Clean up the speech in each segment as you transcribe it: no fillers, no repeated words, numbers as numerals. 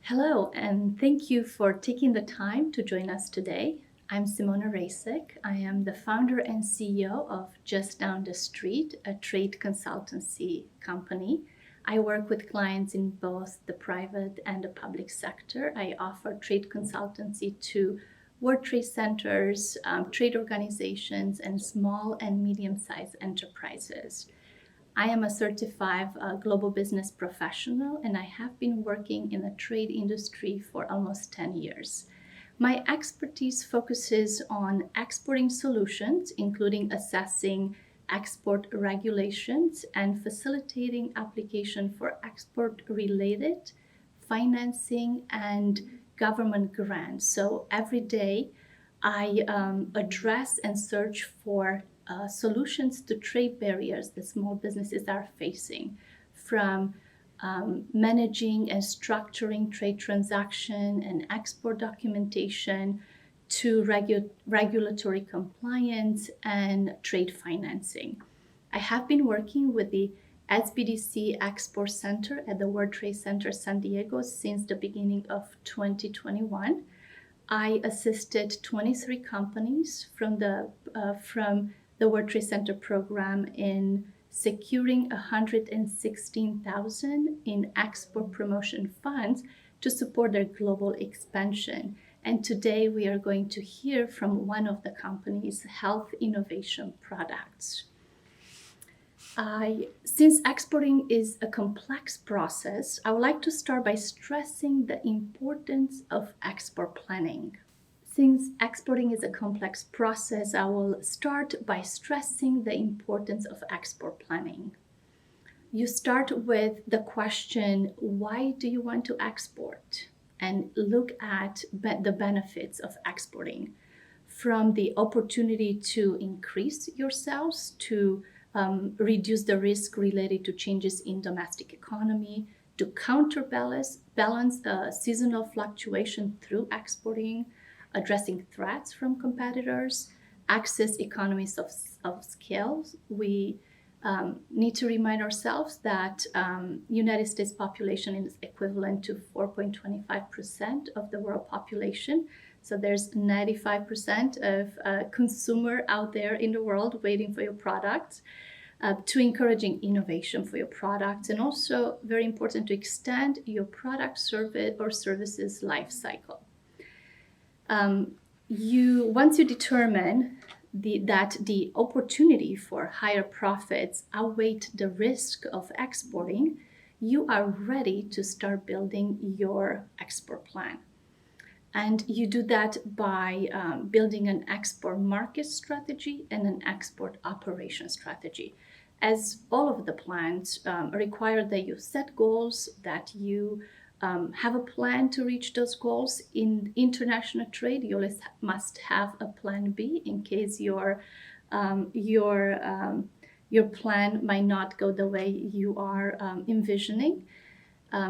Hello, and thank you for taking the time to join us today. I'm Simona Rasek. I am the founder and CEO of Just Down the Street, a trade consultancy company. I work with clients in both the private and the public sector. I offer trade consultancy to World Trade Centers, trade organizations, and small and medium-sized enterprises. I am a certified global business professional, and I have been working in the trade industry for almost 10 years. My expertise focuses on exporting solutions, including assessing export regulations and facilitating application for export-related financing and government grants. So every day, I address and search for solutions to trade barriers that small businesses are facing, from managing and structuring trade transaction and export documentation to regulatory compliance and trade financing. I have been working with the SBDC Export Center at the World Trade Center San Diego since the beginning of 2021. I assisted 23 companies from the World Trade Center program in securing 116,000 in export promotion funds to support their global expansion. And today we are going to hear from one of the company's health innovation products. Since exporting is a complex process, I would like to start by stressing the importance of export planning. Since exporting is a complex process, I will start by stressing the importance of export planning. You start with the question, why do you want to export? And look at the benefits of exporting, from the opportunity to increase your sales, to reduce the risk related to changes in domestic economy, to counterbalance seasonal fluctuation through exporting, addressing threats from competitors, access economies of scale. We need to remind ourselves that United States population is equivalent to 4.25% of the world population. So there's 95% of consumer out there in the world waiting for your product, to encouraging innovation for your product, and also very important to extend your product, service, or services life cycle. Once you determine that the opportunity for higher profits outweigh the risk of exporting, you are ready to start building your export plan. And you do that by building an export market strategy and an export operation strategy. As all of the plans require that you set goals, that you have a plan to reach those goals. In international trade, you always must have a plan B in case your plan might not go the way you are envisioning.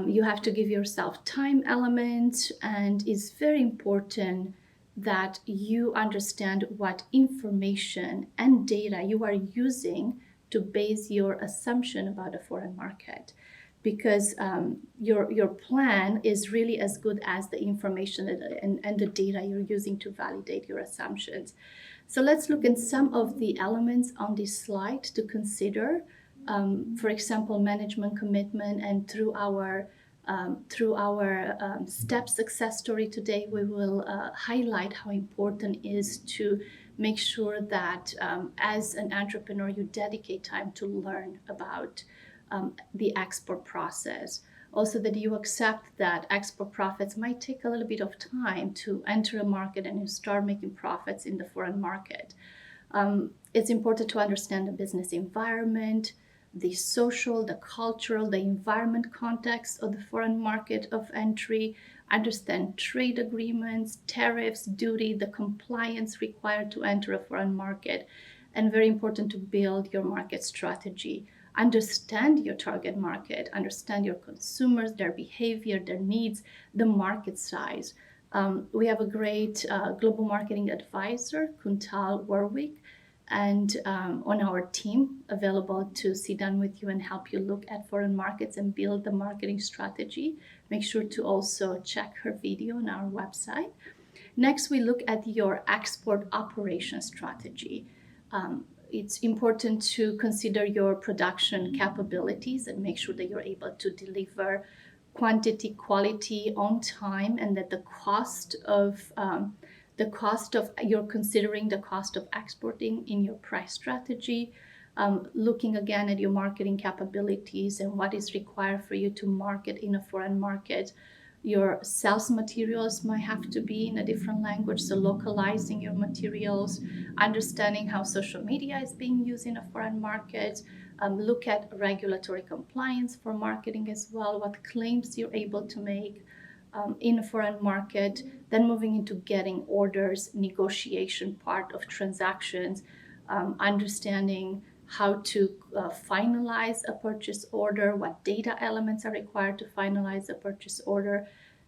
You have to give yourself time element, and it's very important that you understand what information and data you are using to base your assumption about a foreign market, because your plan is really as good as the information and the data you're using to validate your assumptions. So let's look at some of the elements on this slide to consider. For example, management commitment, and through our STEP success story today, we will highlight how important it is to make sure that as an entrepreneur, you dedicate time to learn about the export process. Also, that you accept that export profits might take a little bit of time to enter a market and you start making profits in the foreign market. It's important to understand the business environment, the social, the cultural, the environment context of the foreign market of entry, understand trade agreements, tariffs, duty, the compliance required to enter a foreign market, and very important to build your market strategy. Understand your target market, understand your consumers, their behavior, their needs, the market size. We have a great global marketing advisor, Kuntal Warwick, and on our team available to sit down with you and help you look at foreign markets and build the marketing strategy. Make sure to also check her video on our website. Next, we look at your export operation strategy. It's important to consider your production capabilities and make sure that you're able to deliver quantity, quality on time, and that you're considering the cost of exporting in your price strategy. Looking again at your marketing capabilities and what is required for you to market in a foreign market. Your sales materials might have to be in a different language, so localizing your materials, understanding how social media is being used in a foreign market. Look at regulatory compliance for marketing as well, what claims you're able to make in a foreign market. Then moving into getting orders, negotiation part of transactions, understanding how to finalize a purchase order, what data elements are required to finalize a purchase order,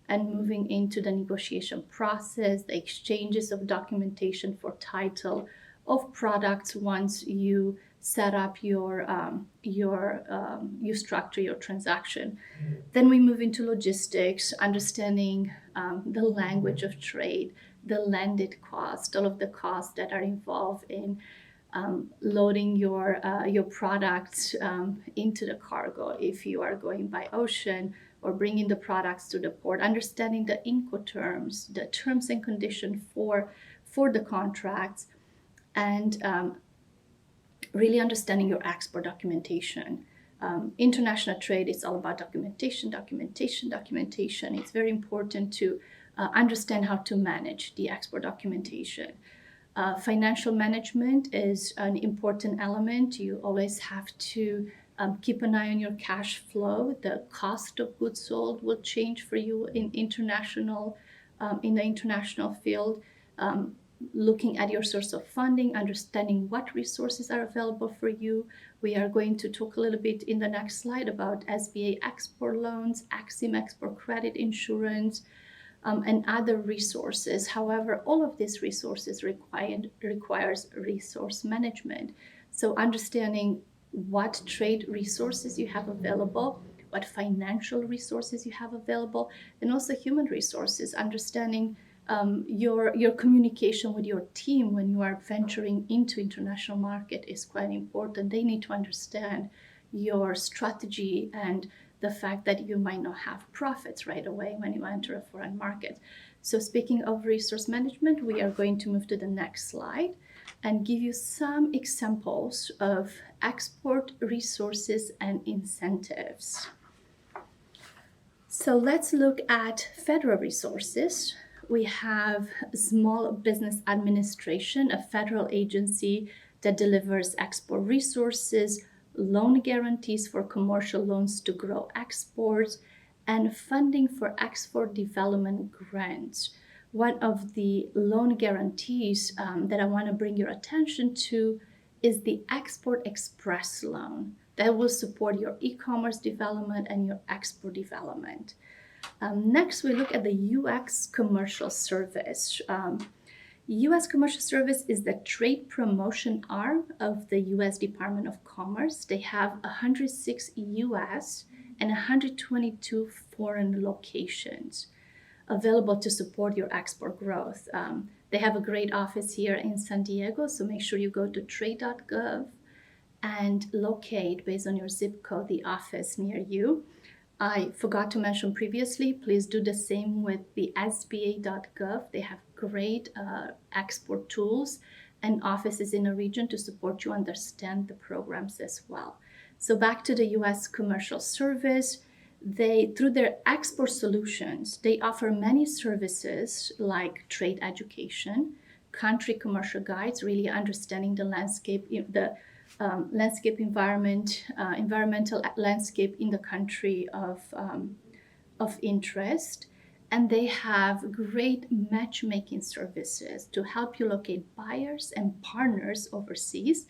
and moving into the negotiation process, the exchanges of documentation for title of products once you set up you structure your transaction. Then we move into logistics, understanding the language of trade, the landed cost, all of the costs that are involved in loading your products into the cargo if you are going by ocean, or bringing the products to the port, understanding the Incoterms, the terms and conditions for the contracts, and really understanding your export documentation. International trade is all about documentation. It's very important to understand how to manage the export documentation. Financial management is an important element. You always have to keep an eye on your cash flow. The cost of goods sold will change for you in the international field. Looking at your source of funding, understanding what resources are available for you. We are going to talk a little bit in the next slide about SBA export loans, EXIM export credit insurance, and other resources. However, all of these resources requires resource management. So understanding what trade resources you have available, what financial resources you have available, and also human resources, understanding your communication with your team when you are venturing into international market is quite important. They need to understand your strategy and the fact that you might not have profits right away when you enter a foreign market. So speaking of resource management, we are going to move to the next slide and give you some examples of export resources and incentives. So let's look at federal resources. We have Small Business Administration, a federal agency that delivers export resources, loan guarantees for commercial loans to grow exports, and funding for export development grants. One of the loan guarantees that I want to bring your attention to is the Export Express loan that will support your e-commerce development and your export development. Next, we look at the U.S. Commercial Service. U.S. Commercial Service is the trade promotion arm of the U.S. Department of Commerce. They have 106 U.S. and 122 foreign locations available to support your export growth. They have a great office here in San Diego, so make sure you go to trade.gov and locate, based on your zip code, the office near you. I forgot to mention previously, please do the same with the SBA.gov. They have great export tools and offices in a region to support you understand the programs as well. So back to the U.S. Commercial Service, through their export solutions, they offer many services like trade education, country commercial guides, really understanding the landscape, environmental landscape in the country of interest. And they have great matchmaking services to help you locate buyers and partners overseas.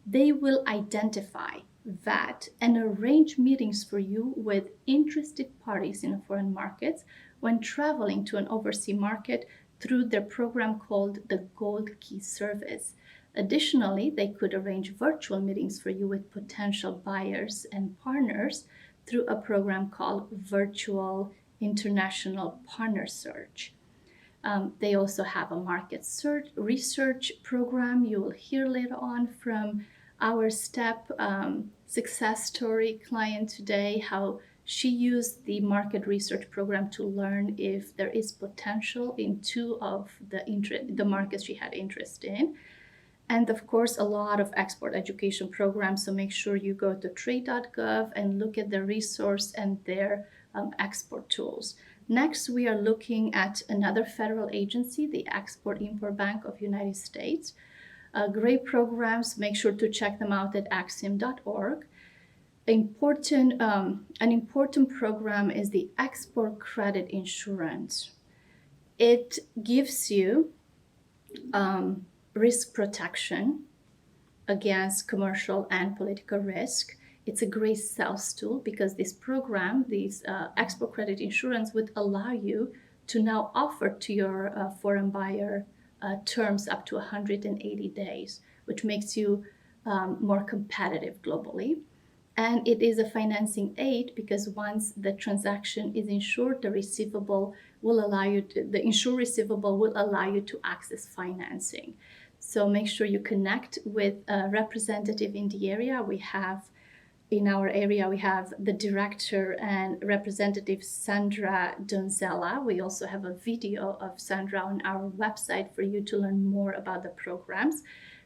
They will identify, vet, and arrange meetings for you with interested parties in foreign markets when traveling to an overseas market through their program called the Gold Key Service. Additionally, they could arrange virtual meetings for you with potential buyers and partners through a program called Virtual International Partner Search. They also have a market research program. You will hear later on from our STEP success story client today how she used the market research program to learn if there is potential in two of the markets she had interest in. And of course, a lot of export education programs. So make sure you go to trade.gov and look at the resource and their export tools. Next, we are looking at another federal agency, the Export-Import Bank of United States. Great programs. Make sure to check them out at axim.org. An important program is the Export Credit Insurance. It gives you risk protection against commercial and political risk. It's a great sales tool because this program, export credit insurance, would allow you to now offer to your foreign buyer terms up to 180 days, which makes you more competitive globally. And it is a financing aid because once the transaction is insured, the insured receivable will allow you to access financing. So make sure you connect with a representative in the area. In our area, we have the director and representative Sandra Donzella. We also have a video of Sandra on our website for you to learn more about the programs.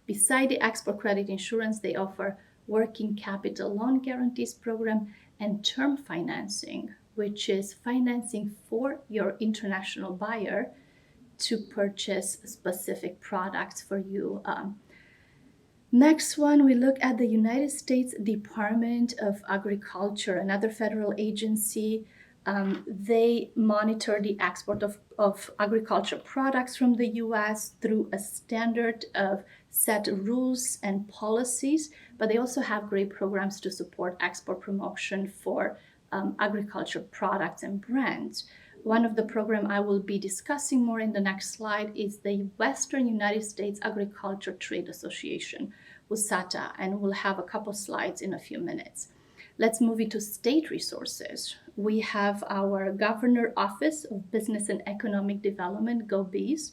Beside the export credit insurance, they offer working capital loan guarantees program and term financing, which is financing for your international buyer to purchase specific products for you. Next one, we look at the United States Department of Agriculture, another federal agency. They monitor the export of agricultural products from the U.S. through a standard of set rules and policies, but they also have great programs to support export promotion for agriculture products and brands. One of the programs I will be discussing more in the next slide is the Western United States Agriculture Trade Association, WUSATA, and we'll have a couple slides in a few minutes. Let's move into state resources. We have our Governor Office of Business and Economic Development, GOBEES.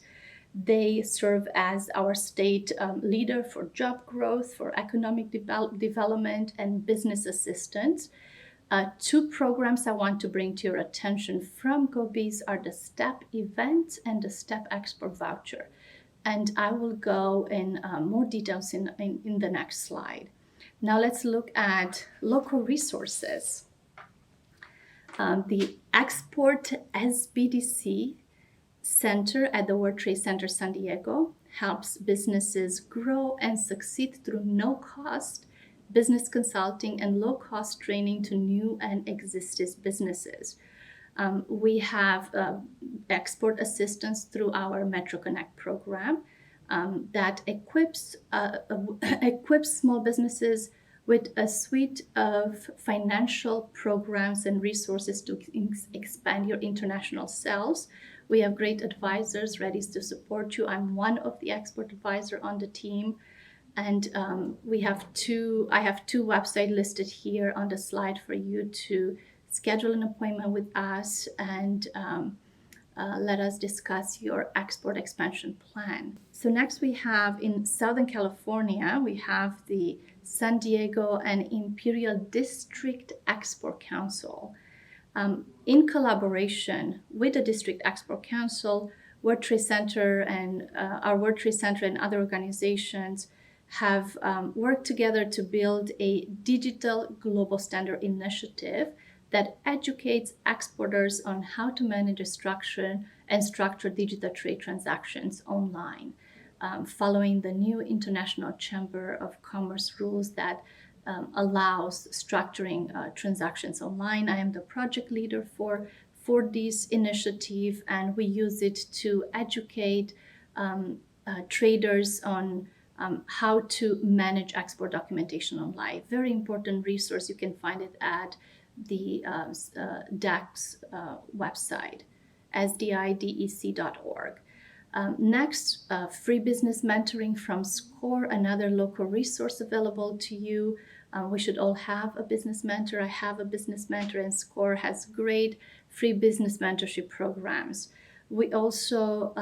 They serve as our state leader for job growth, for economic development, and business assistance. Two programs I want to bring to your attention from GOBEES are the STEP event and the STEP export voucher. And I will go in more details in the next slide. Now let's look at local resources. The Export SBDC Center at the World Trade Center San Diego helps businesses grow and succeed through no-cost business consulting and low-cost training to new and existing businesses. We have export assistance through our Metro Connect program that equips small businesses with a suite of financial programs and resources to expand your international sales. We have great advisors ready to support you. I'm one of the export advisors on the team. And I have two websites listed here on the slide for you to schedule an appointment with us and let us discuss your export expansion plan. So next we have in Southern California, we have the San Diego and Imperial District Export Council. In collaboration with the District Export Council, World Trade Center and our World Trade Center and other organizations have worked together to build a digital global standard initiative that educates exporters on how to manage structure digital trade transactions online, following the new International Chamber of Commerce rules that allows structuring transactions online. I am the project leader for this initiative, and we use it to educate traders on how to manage export documentation online. Very important resource. You can find it at the DEX website, sdidec.org. Next, free business mentoring from SCORE, another local resource available to you. We should all have a business mentor. I have a business mentor, and SCORE has great free business mentorship programs. We also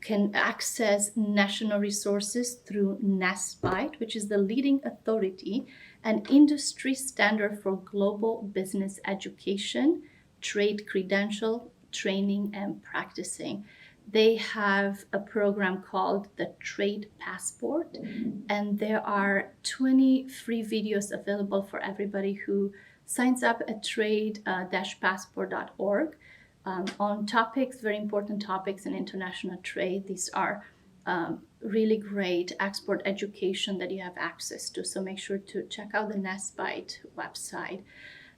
can access national resources through NASBITE, which is the leading authority and industry standard for global business education, trade credential, training, and practicing. They have a program called the Trade Passport, and there are 20 free videos available for everybody who signs up at trade-passport.org on topics, very important topics in international trade. These are really great export education that you have access to, so make sure to check out the NASBITE website.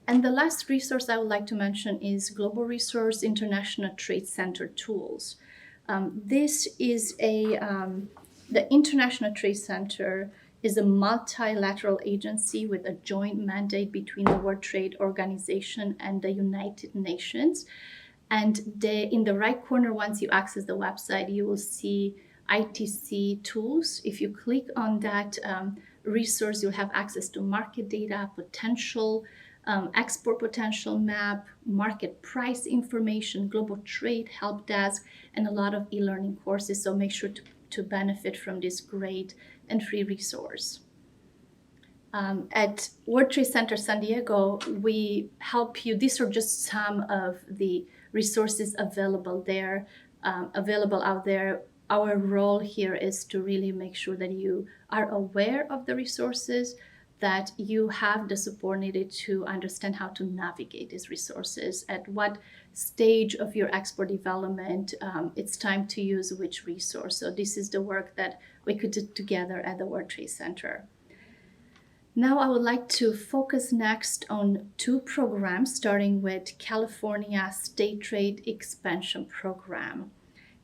And the last resource I would like to mention is Global Resource International Trade Center Tools. This is the International Trade Center is a multilateral agency with a joint mandate between the World Trade Organization and the United Nations. And in the right corner, once you access the website, you will see ITC tools. If you click on that resource, you'll have access to market data, potential, export potential map, market price information, global trade help desk, and a lot of e-learning courses. So make sure to benefit from this great and free resource. At World Trade Center San Diego, we help you. These are just some of the resources available out there. Our role here is to really make sure that you are aware of the resources, that you have the support needed to understand how to navigate these resources, at what stage of your export development it's time to use which resource. So this is the work that we could do together at the World Trade Center. Now I would like to focus next on two programs, starting with California State Trade Expansion Program.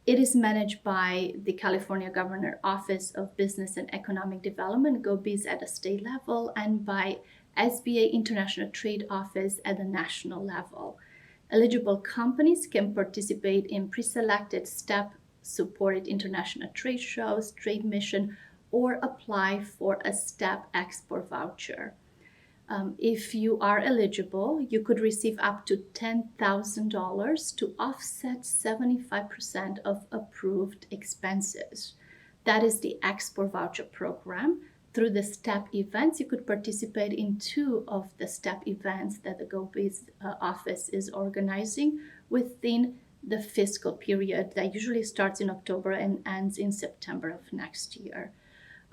It is managed by the California Governor Office of Business and Economic Development, GoBiz, at the state level, and by SBA International Trade Office at the national level. Eligible companies can participate in pre-selected STEP-supported international trade shows, trade mission, or apply for a STEP export voucher. If you are eligible, you could receive up to $10,000 to offset 75% of approved expenses. That is the export voucher program. Through the STEP events, you could participate in 2 of the STEP events that the GoBiz office is organizing within the fiscal period that usually starts in October and ends in September of next year.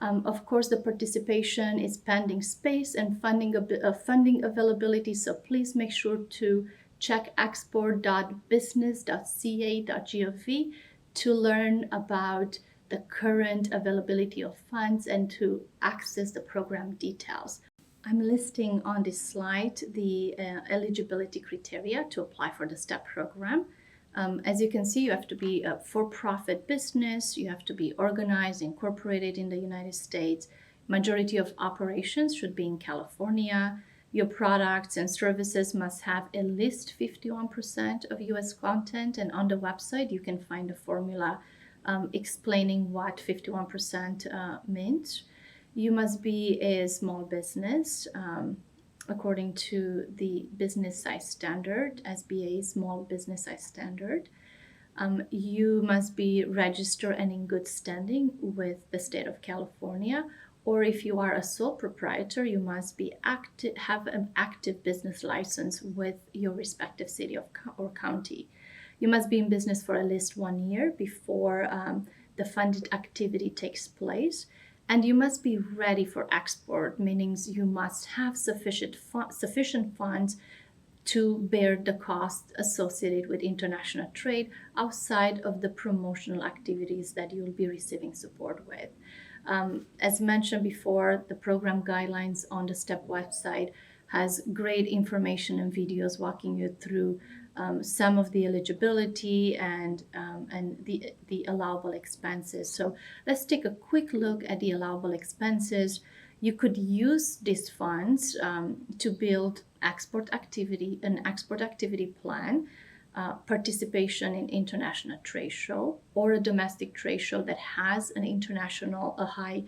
Of course, the participation is pending space and funding availability, so please make sure to check export.business.ca.gov to learn about the current availability of funds and to access the program details. I'm listing on this slide the eligibility criteria to apply for the STEP program. As you can see, you have to be a for-profit business, you have to be organized, incorporated in the United States. Majority of operations should be in California. Your products and services must have at least 51% of US content, and on the website you can find a formula explaining what 51% means. You must be a small business according to the business size standard, SBA small business size standard. You must be registered and in good standing with the state of California, or if you are a sole proprietor, you must be have an active business license with your respective city or county. You must be in business for at least 1 year before the funded activity takes place. And you must be ready for export, meaning you must have sufficient funds to bear the cost associated with international trade outside of the promotional activities that you'll be receiving support with. As mentioned before, the program guidelines on the STEP website has great information and videos walking you through some of the eligibility and the allowable expenses. So let's take a quick look at the allowable expenses. You could use these funds to build an export activity plan. participation in international trade show or a domestic trade show that has a high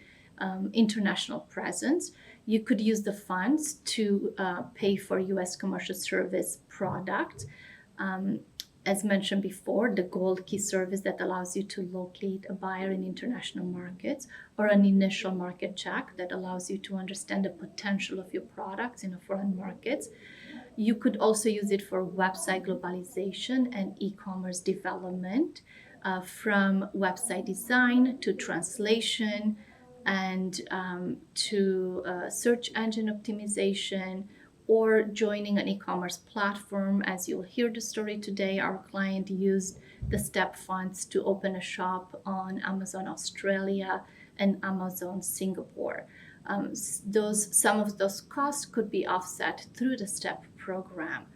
international presence, you could use the funds to pay for U.S. commercial service product. As mentioned before, the Gold Key service that allows you to locate a buyer in international markets, or an initial market check that allows you to understand the potential of your products in foreign markets. You could also use it for website globalization and e-commerce development, from website design to translation and to search engine optimization, or joining an e-commerce platform. As you'll hear the story today, our client used the STEP funds to open a shop on Amazon Australia and Amazon Singapore. Some of those costs could be offset through the STEP program.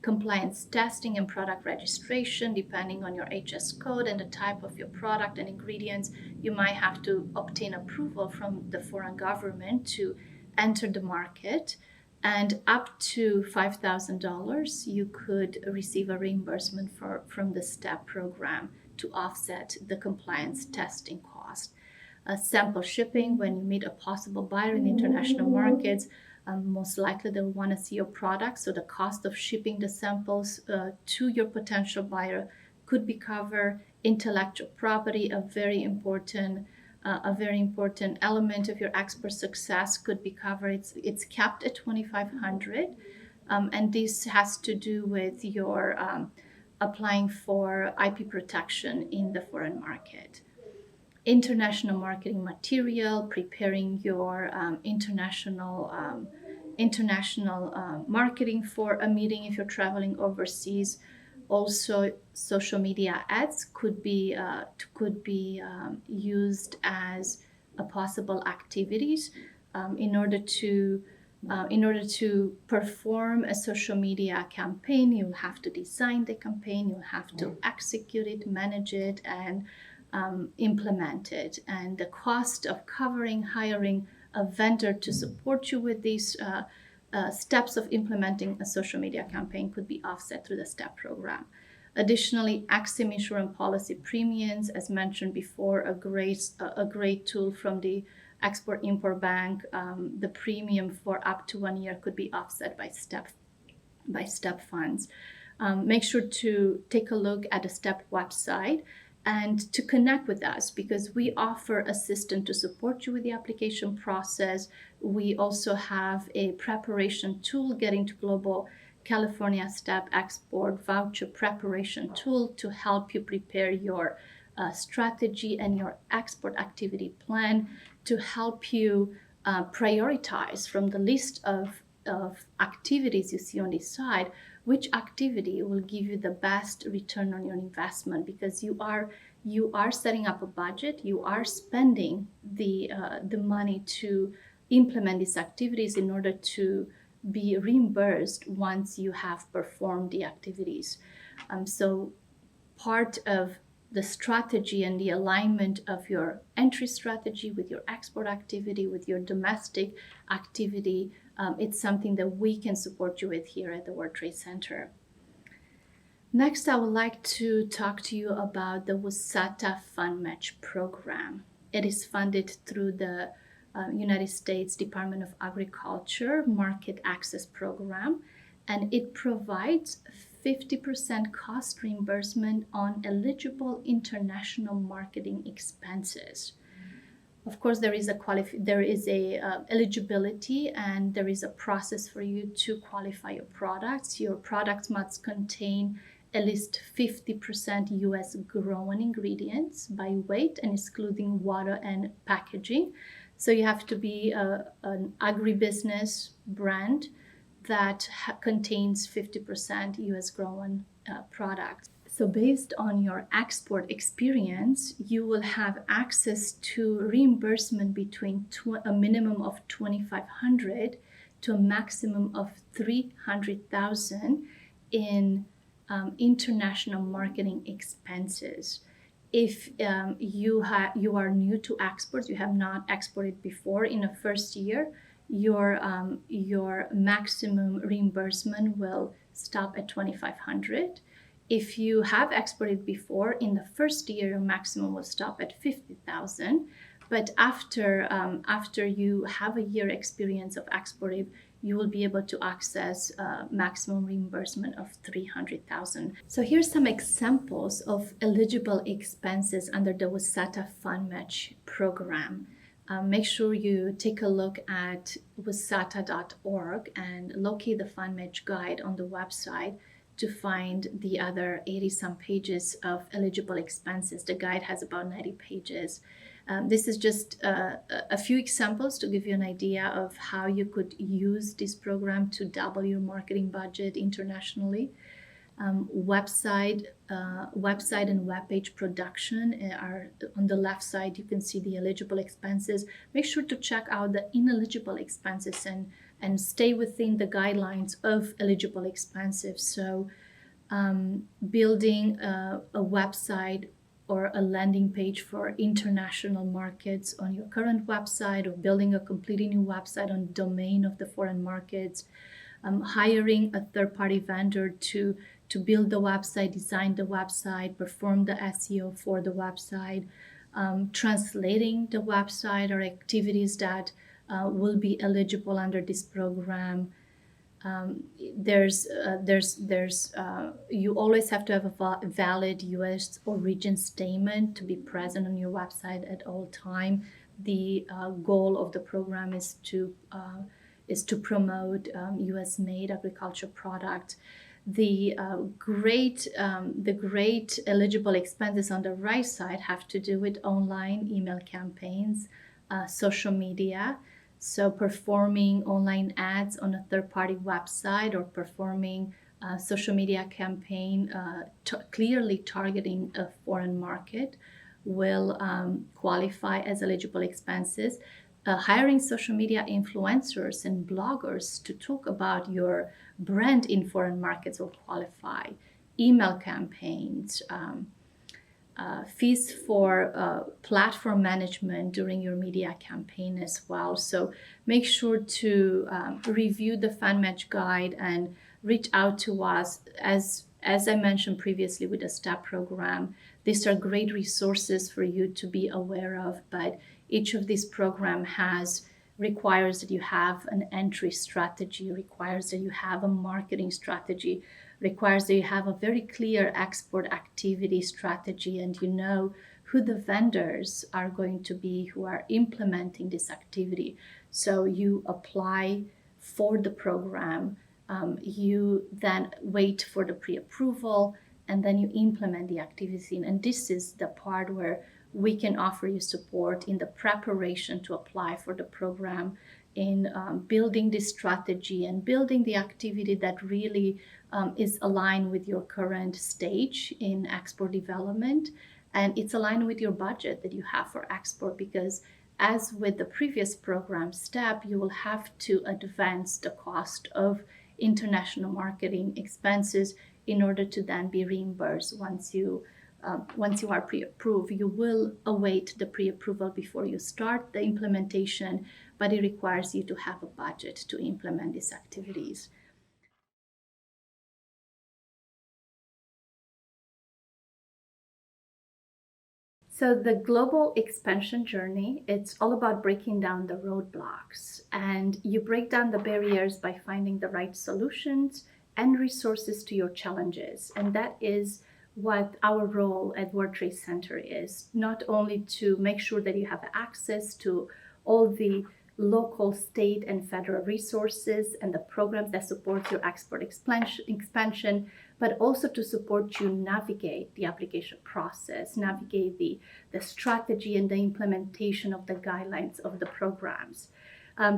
Compliance testing and product registration, depending on your HS code and the type of your product and ingredients, you might have to obtain approval from the foreign government to enter the market. And up to $5,000, you could receive a reimbursement from the STEP program to offset the compliance testing cost. Sample shipping, when you meet a possible buyer in international markets, most likely they'll want to see your product, so the cost of shipping the samples to your potential buyer could be covered. Intellectual property, a very important element of your export success, could be covered. It's capped at $2,500, and this has to do with your applying for IP protection in the foreign market. International marketing material, preparing your international marketing for a meeting if you're traveling overseas. Also, social media ads could be used as a possible activities in order to perform a social media campaign. You'll have to design the campaign, you'll have to execute it, manage it, and implement it. And the cost of hiring a vendor to support you with these steps of implementing a social media campaign could be offset through the STEP program. Additionally, EXIM insurance policy premiums, as mentioned before, a great tool from the Export-Import Bank. The premium for up to 1 year could be offset by STEP funds. Make sure to take a look at the STEP website and to connect with us, because we offer assistance to support you with the application process. We also have a preparation tool, Getting to Global California STEP Export Voucher Preparation Tool, to help you prepare your strategy and your export activity plan, to help you prioritize from the list of activities you see on this side, which activity will give you the best return on your investment, because you are setting up a budget, you are spending the money to implement these activities in order to be reimbursed once you have performed the activities. So part of the strategy and the alignment of your entry strategy with your export activity, with your domestic activity, it's something that we can support you with here at the World Trade Center. Next, I would like to talk to you about the WSATA Fund Match Program. It is funded through the United States Department of Agriculture Market Access Program, and it provides 50% cost reimbursement on eligible international marketing expenses. Of course, there is eligibility, and there is a process for you to qualify your products. Your products must contain at least 50% U.S. grown ingredients by weight and excluding water and packaging. So you have to be an agribusiness brand that contains 50% U.S. grown products. So based on your export experience, you will have access to reimbursement between a minimum of $2,500 to a maximum of $300,000 in international marketing expenses. If you are new to exports, you have not exported before in the first year, your maximum reimbursement will stop at $2,500. If you have exported before, in the first year, your maximum will stop at 50,000. But after you have a year experience of exportive, you will be able to access maximum reimbursement of 300,000. So here's some examples of eligible expenses under the WSATA Fund Match program. Make sure you take a look at wasata.org and locate the Fund Match guide on the website to find the other 80-some pages of eligible expenses. The guide has about 90 pages. This is just a few examples to give you an idea of how you could use this program to double your marketing budget internationally. Website and web page production are on the left side. You can see the eligible expenses. Make sure to check out the ineligible expenses and stay within the guidelines of eligible expenses. So building a website or a landing page for international markets on your current website, or building a completely new website on domain of the foreign markets, hiring a third-party vendor to build the website, design the website, perform the SEO for the website, translating the website or activities that will be eligible under this program. You always have to have a valid U.S. origin statement to be present on your website at all time. The goal of the program is to promote U.S.-made agriculture product. The great eligible expenses on the right side have to do with online email campaigns, social media. So performing online ads on a third-party website, or performing a social media campaign clearly targeting a foreign market will qualify as eligible expenses. Hiring social media influencers and bloggers to talk about your brand in foreign markets will qualify. Email campaigns, fees for platform management during your media campaign as well. So make sure to review the Fund Match guide and reach out to us. As I mentioned previously with the STEP program, these are great resources for you to be aware of, but each of these programs requires that you have an entry strategy, requires that you have a marketing strategy, requires that you have a very clear export activity strategy, and you know who the vendors are going to be who are implementing this activity. So you apply for the program, you then wait for the pre-approval, and then you implement the activity. And this is the part where we can offer you support in the preparation to apply for the program, in building this strategy and building the activity that really is aligned with your current stage in export development, and it's aligned with your budget that you have for export, because as with the previous program STEP, you will have to advance the cost of international marketing expenses in order to then be reimbursed once you are pre-approved. You will await the pre-approval before you start the implementation, but it requires you to have a budget to implement these activities. So the global expansion journey, it's all about breaking down the roadblocks, and you break down the barriers by finding the right solutions and resources to your challenges. And that is what our role at World Trade Center is, not only to make sure that you have access to all the local, state, and federal resources and the programs that support your export expansion, but also to support you navigate the application process, navigate the strategy and the implementation of the guidelines of the programs.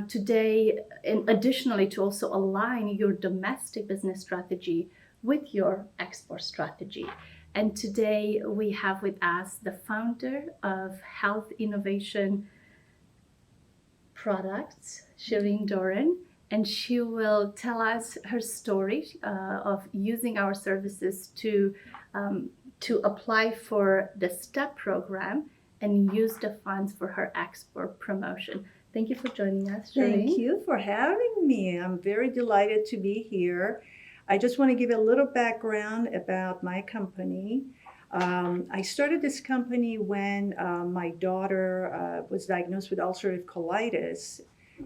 Today, and additionally, to also align your domestic business strategy with your export strategy. And today we have with us the founder of Health Innovation Products, Shireen Doran, and she will tell us her story of using our services to apply for the STEP program and use the funds for her export promotion. Thank you for joining us, Shireen. Thank you for having me. I'm very delighted to be here. I just want to give a little background about my company. I started this company when my daughter was diagnosed with ulcerative colitis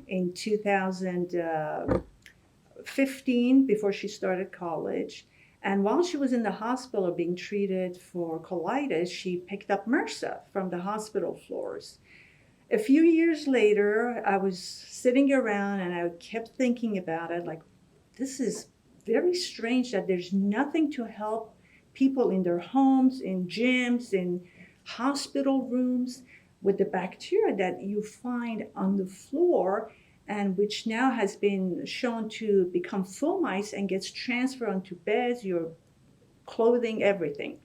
in 2015, before she started college. And while she was in the hospital being treated for colitis, she picked up MRSA from the hospital floors. A few years later, I was sitting around and I kept thinking about it, like, this is very strange that there's nothing to help people in their homes, in gyms, in hospital rooms with the bacteria that you find on the floor, and which now has been shown to become fomites and gets transferred onto beds, your clothing, everything.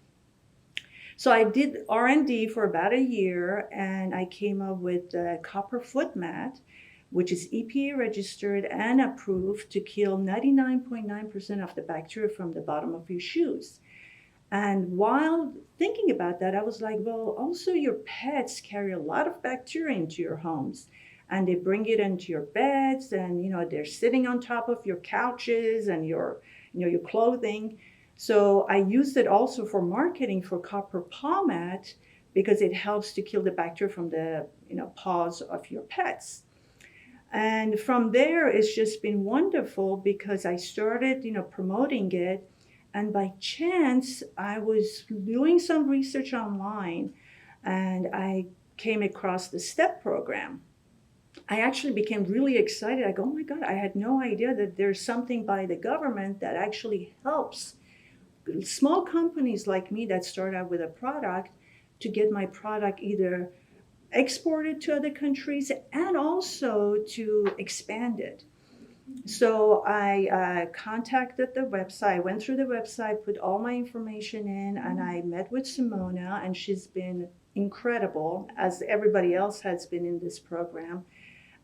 So I did R&D for about a year, and I came up with the copper foot mat, which is EPA registered and approved to kill 99.9% of the bacteria from the bottom of your shoes. And while thinking about that, I was like, well, also your pets carry a lot of bacteria into your homes, and they bring it into your beds, and they're sitting on top of your couches and your clothing. So I used it also for marketing for copper paw mat, because it helps to kill the bacteria from the paws of your pets. And from there, it's just been wonderful, because I started promoting it. And by chance, I was doing some research online, and I came across the STEP program. I actually became really excited. I go, oh my God, I had no idea that there's something by the government that actually helps small companies like me that start out with a product to get my product either exported to other countries and also to expand it. So I contacted the website, went through the website, put all my information in, and I met with Simona, and she's been incredible, as everybody else has been in this program.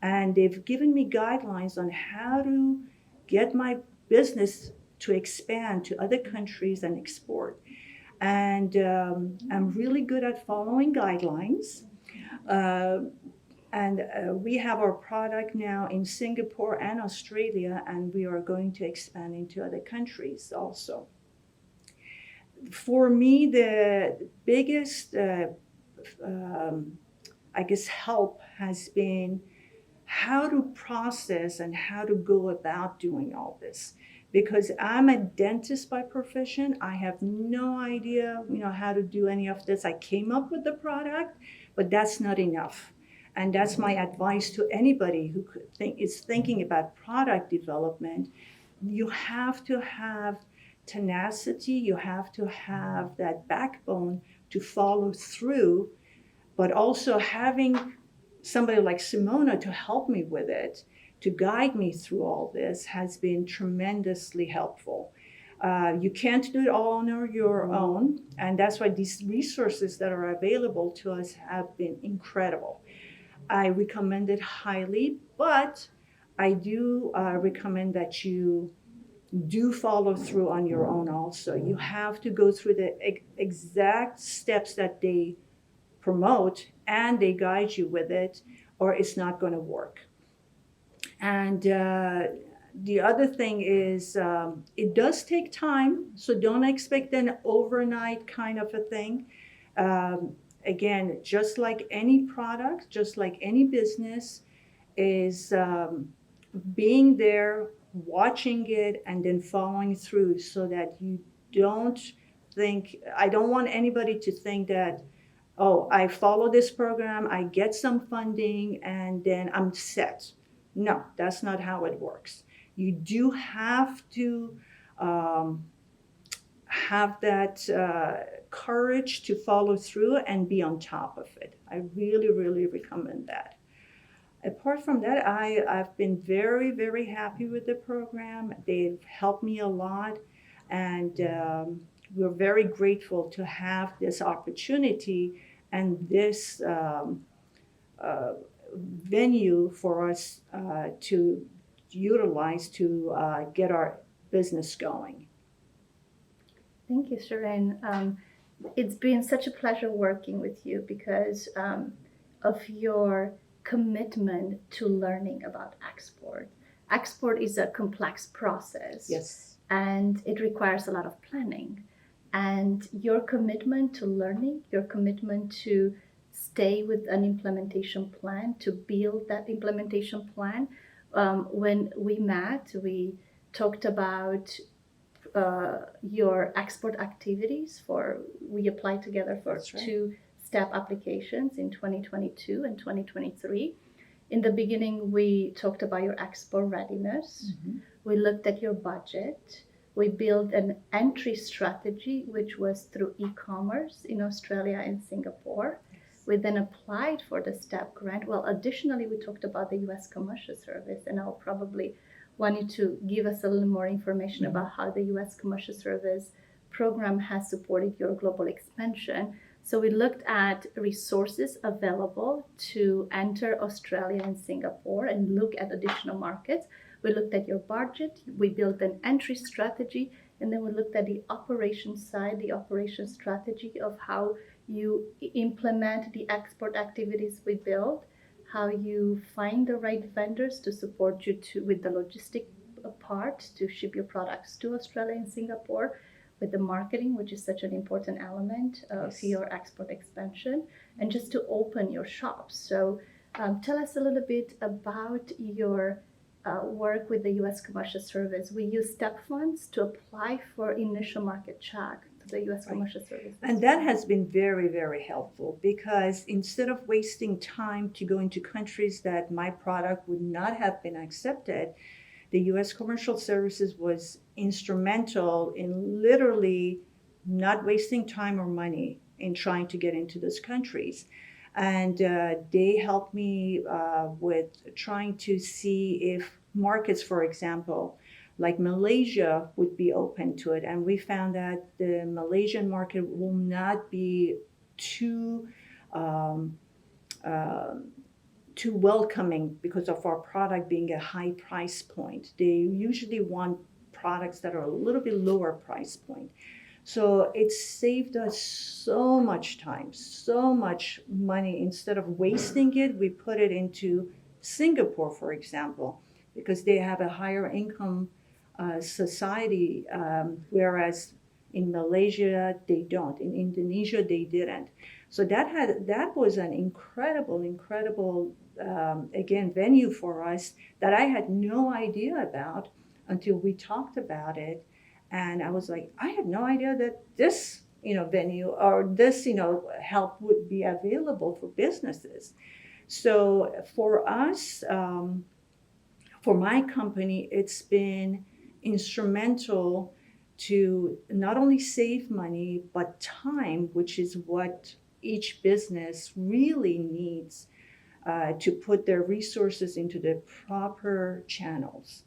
And they've given me guidelines on how to get my business to expand to other countries and export. And I'm really good at following guidelines. Uh, and we have our product now in Singapore and Australia, and we are going to expand into other countries also. For me, the biggest, I guess, help has been how to process and how to go about doing all this. Because I'm a dentist by profession, I have no idea, how to do any of this. I came up with the product, but that's not enough. And that's my advice to anybody who is thinking about product development. You have to have tenacity, you have to have that backbone to follow through, but also having somebody like Simona to help me with it, to guide me through all this, has been tremendously helpful. You can't do it all on your own, and that's why these resources that are available to us have been incredible. I recommend it highly, but I do recommend that you do follow through on your own also. You have to go through the exact steps that they promote, and they guide you with it, or it's not going to work. And the other thing is, it does take time, so don't expect an overnight kind of a thing. Again, just like any product, just like any business, is being there, watching it, and then following through, so that you don't think, I don't want anybody to think that, oh, I follow this program, I get some funding, and then I'm set. No, that's not how it works. You do have to have that courage to follow through and be on top of it. I really, really recommend that. Apart from that, I've been very, very happy with the program. They've helped me a lot, and we're very grateful to have this opportunity and this venue for us to utilize to get our business going. Thank you, Shirin. It's been such a pleasure working with you because of your commitment to learning about export. Export is a complex process. Yes. and it requires a lot of planning. And your commitment to learning, your commitment to stay with an implementation plan, to build that implementation plan. When we met, we talked about your export activities we applied together for That's right. two STEP applications in 2022 and 2023. In the beginning, we talked about your export readiness. We looked at your budget. We built an entry strategy, which was through e-commerce in Australia and Singapore. We then applied for the STEP grant. Well, additionally, we talked about the U.S. Commercial Service, and I'll probably want you to give us a little more information about how the U.S. Commercial Service program has supported your global expansion. So we looked at resources available to enter Australia and Singapore and look at additional markets. We looked at your budget, we built an entry strategy, and then we looked at the operations side, the operation strategy of how you implement the export activities we build, how you find the right vendors to support you with the logistic part to ship your products to Australia and Singapore, with the marketing, which is such an important element of your export expansion, and just to open your shops. So tell us a little bit about your work with the U.S. Commercial Service. We use STEP funds to apply for initial market check to the U.S. Commercial Service. And that has been very, very helpful, because instead of wasting time to go into countries that my product would not have been accepted, the U.S. Commercial Services was instrumental in literally not wasting time or money in trying to get into those countries. And they helped me with trying to see if markets, for example, like Malaysia, would be open to it. And we found that the Malaysian market will not be too welcoming because of our product being a high price point. They usually want products that are a little bit lower price point. So it saved us so much time, so much money. Instead of wasting it, we put it into Singapore, for example, because they have a higher income society, whereas in Malaysia, they don't. In Indonesia, they didn't. So that was an incredible, again, venue for us that I had no idea about until we talked about it. And I was like, I had no idea that this, venue or this, help would be available for businesses. So for us, for my company, it's been instrumental to not only save money, but time, which is what each business really needs to put their resources into the proper channels.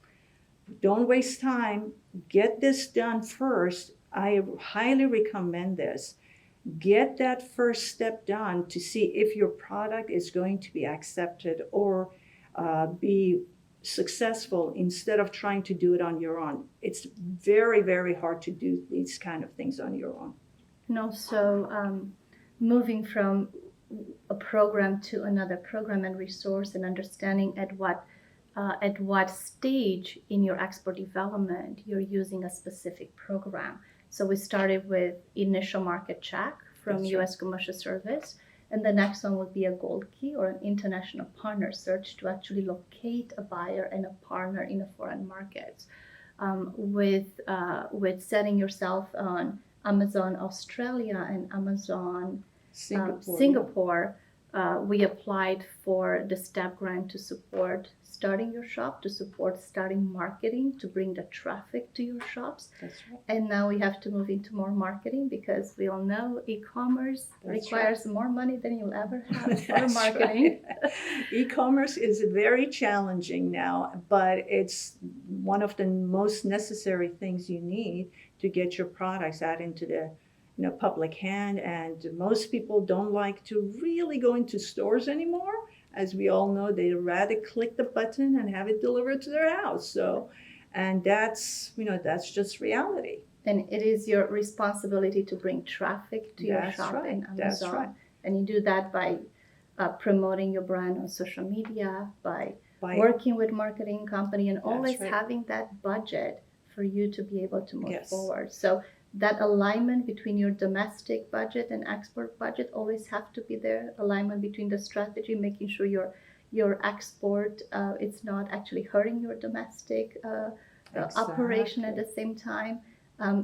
Don't waste time. Get this done first. I highly recommend this. Get that first step done to see if your product is going to be accepted or be successful, instead of trying to do it on your own. It's very, very hard to do these kind of things on your own. And also moving from a program to another program and resource, and understanding at what stage in your export development you're using a specific program. So we started with initial market check from U.S. Commercial Service, and the next one would be a gold key or an international partner search to actually locate a buyer and a partner in a foreign market. With setting yourself on Amazon Australia and Amazon Singapore, we applied for the STEP grant to support starting your shop, to support starting marketing, to bring the traffic to your shops. That's right. And now we have to move into more marketing, because we all know e-commerce requires more money than you'll ever have for marketing. Right. E-commerce is very challenging now, but it's one of the most necessary things you need to get your products out into the public hand. And most people don't like to really go into stores anymore. As we all know, they rather click the button and have it delivered to their house. So, and that's just reality. And it is your responsibility to bring traffic to your shop in Amazon. That's right. And you do that by promoting your brand on social media, by working with marketing company, and always having that budget for you to be able to move Yes. forward. So that alignment between your domestic budget and export budget always have to be there. Alignment between the strategy, making sure your export it's not actually hurting your domestic operation at the same time.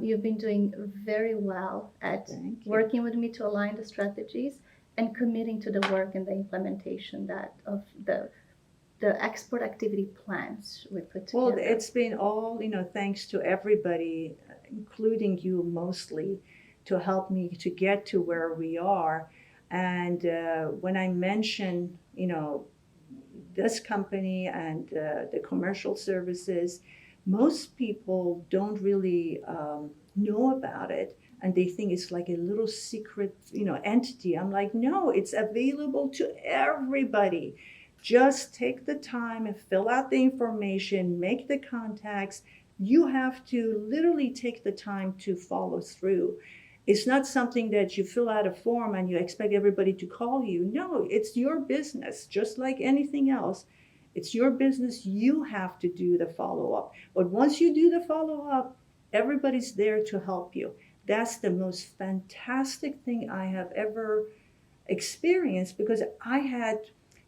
You've been doing very well at Thank you. working with me to align the strategies and committing to the work and the implementation that of the export activity plans we put together. Well, it's been all, thanks to everybody, including you mostly, to help me to get to where we are. And when I mention, this company and the commercial services, most people don't really know about it. And they think it's like a little secret, entity. I'm like, no, it's available to everybody. Just take the time and fill out the information, make the contacts. You have to literally take the time to follow through. It's not something that you fill out a form and you expect everybody to call you. No, it's your business, just like anything else. It's your business. You have to do the follow-up. But once you do the follow-up, everybody's there to help you. That's the most fantastic thing I have ever experienced, because I had,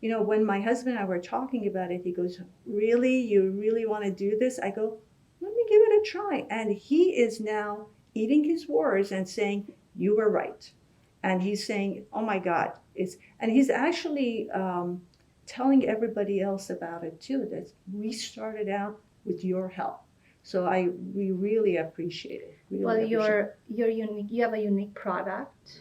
when my husband and I were talking about it, he goes, really? You really want to do this? I go, let me give it a try. And he is now eating his words and saying, you were right. And he's saying, oh my God. And he's actually telling everybody else about it too, that we started out with your help. So we really appreciate it. You're unique. You have a unique product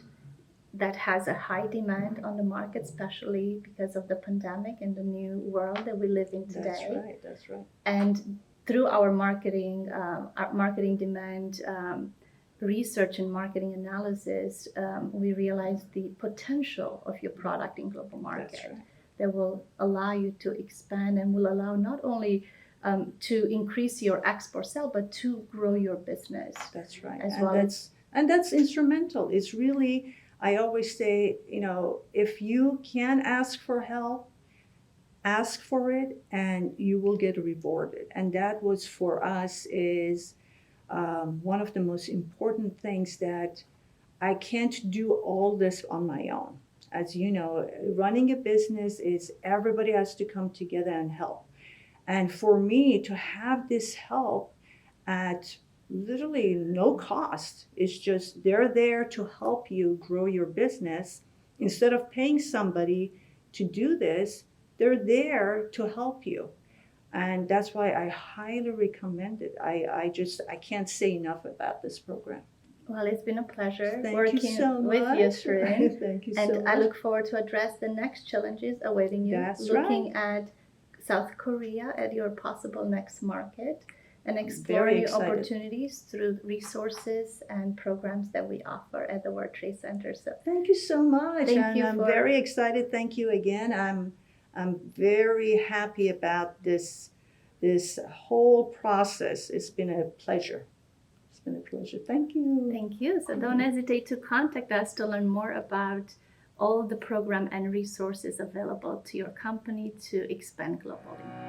that has a high demand on the market, especially because of the pandemic and the new world that we live in today. That's right. And through our marketing demand research and marketing analysis, we realized the potential of your product in global market. That's right. That will allow you to expand and will allow not only to increase your export sale, but to grow your business. That's right. As and well. That's instrumental. It's really, I always say, if you can ask for help, ask for it and you will get rewarded. And that was for us is one of the most important things, that I can't do all this on my own. As you know, running a business is everybody has to come together and help. And for me to have this help at literally no cost, it's just they're there to help you grow your business. Instead of paying somebody to do this, they're there to help you. And that's why I highly recommend it. I can't say enough about this program. Well, it's been a pleasure working with you, Shirin. Thank you so and much. I look forward to address the next challenges awaiting you. That's looking at South Korea at your possible next market and exploring new opportunities through resources and programs that we offer at the World Trade Center. So thank you so much. I'm very excited. Thank you again. I'm very happy about this whole process. It's been a pleasure. It's been a pleasure. Thank you. Thank you. So don't hesitate to contact us to learn more about all the program and resources available to your company to expand globally.